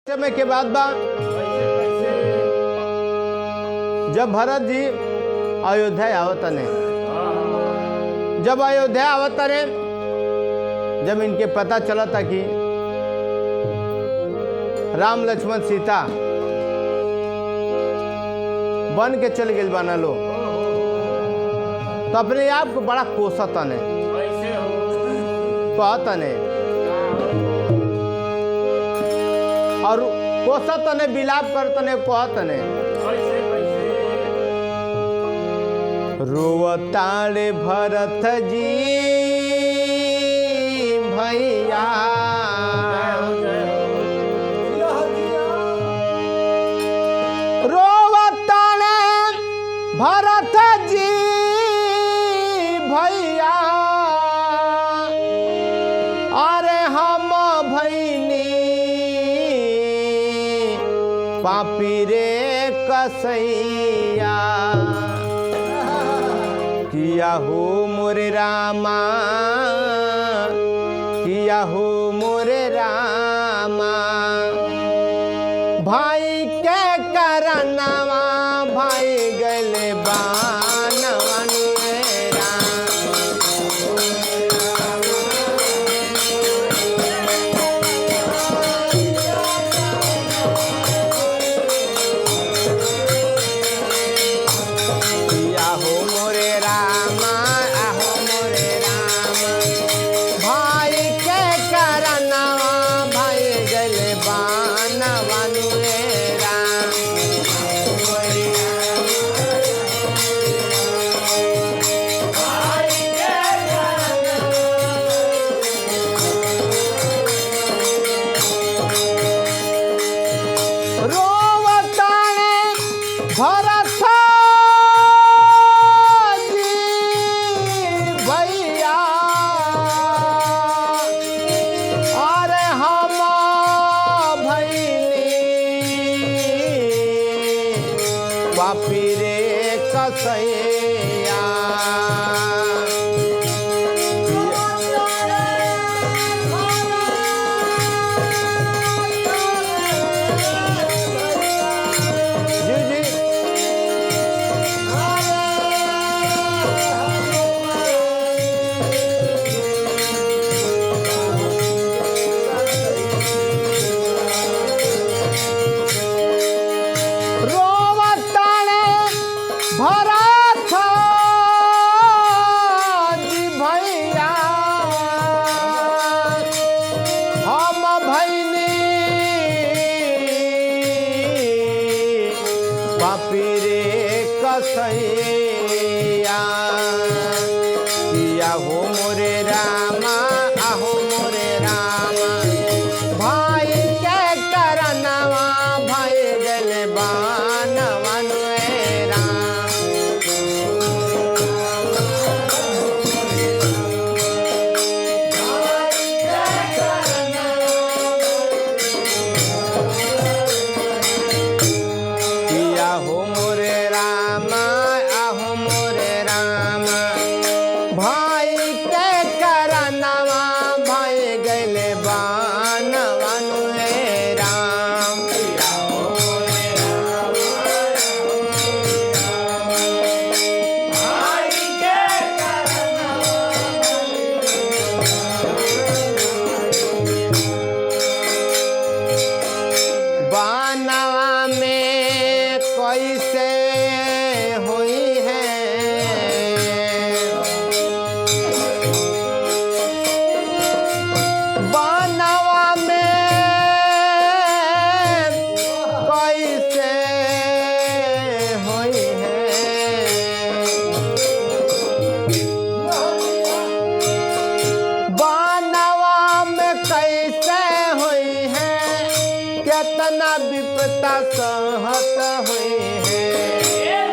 समय के बाद बा जब भरत जी अयोध्या आवतने, जब अयोध्या आवतने, जब इनके पता चला था कि राम लक्ष्मण सीता बन के चल गए बना लो, तो अपने आप को बड़ा कोसतने कहतने और कोसतने विलाप करतने कहतने रोवताड़े भरत जी भैया रोवताड़े भरत जी भैया अरे हम भैनी पापी रे कसैया किया हो मोरे रामा, किया हो मोरे रामा, भाई के करनवा भाई गले बानवन पापी रे कसैया भरत जी भैया हम भैनी पापी रे कसैया किया हो मोरे रामा, आहो मोरे रामा, भाई के करनवा भाई गले बानवन कितना विपता सहत हुए हैं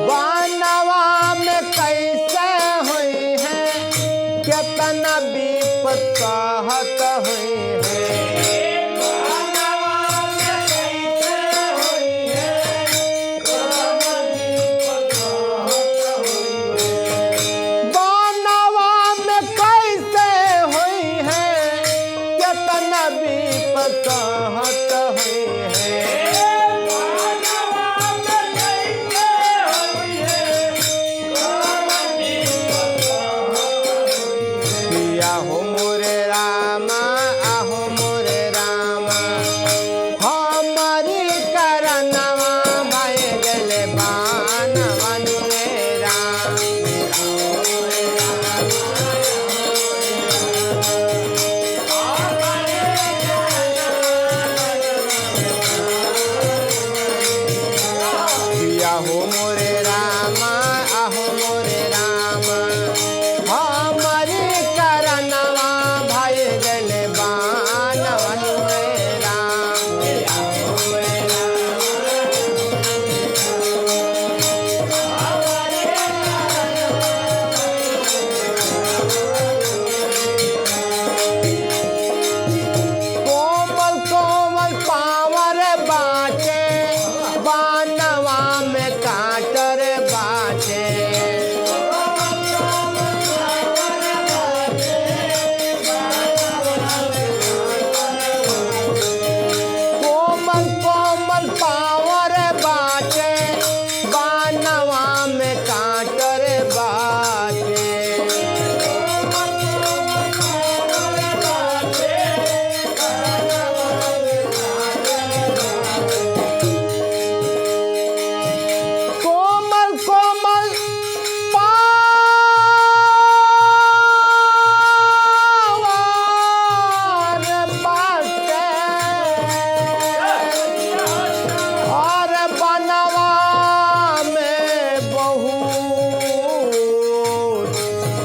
बानवा में कैसे हुई है, कितना विपत सहत हुए हैं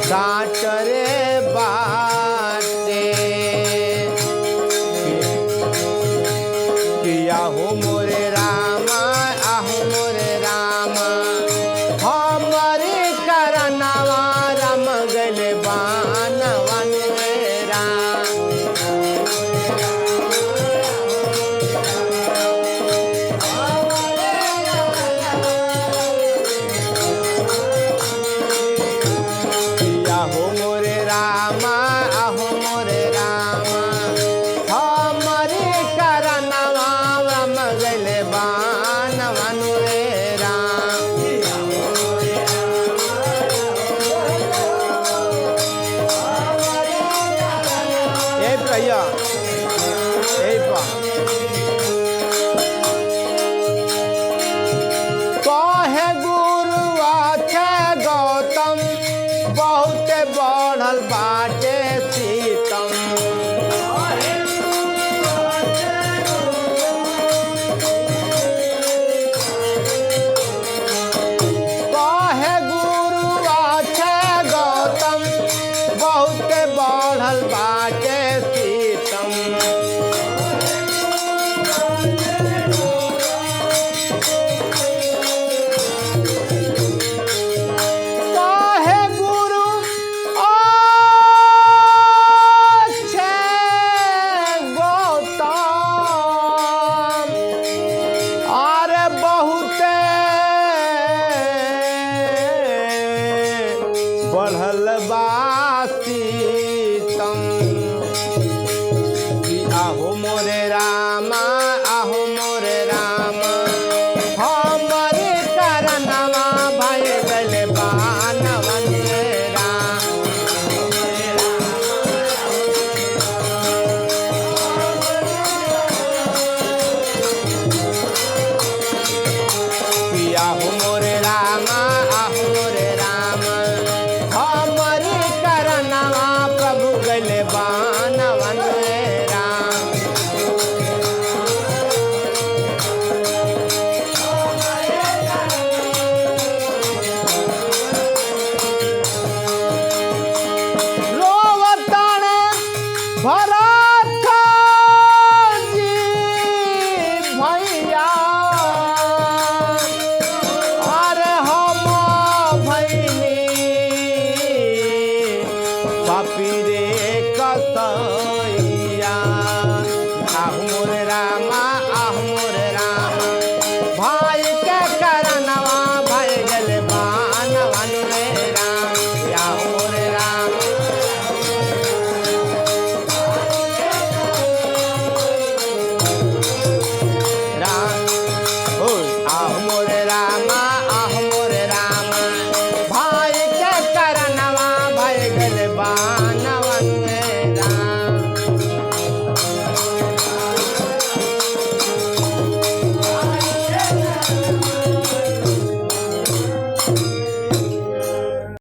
डांट रे बाटे किया हो मोरे रामा आहू मोरे रामा हमारे करनवा राम गल बानवन राम किया हो मोरे रामा आहू मोरे रामा हमारे करनवा राम गल बानवन राम ए भैया ए पा कहे गुरु आखे गौतम बहुत बढ़ल बाटे सीतम कहे गुरु आखे गौतम बहुत बढ़ल बाटे सीतम काहे गुरु अच्छे गौतम अरे बहुते बढ़ल बासीतम कि आहो मोरे रामा आहो मोरे रामा हमारे करनवा भाई गल बानवन राम कि आहो मोरे रामा आहो मोरे रामा हमारे करनवा प्रभु गल बानवन राम रोवताने भरत जी भैया अरे हम भैनी पापी रे कसैया आहू मोरे रामा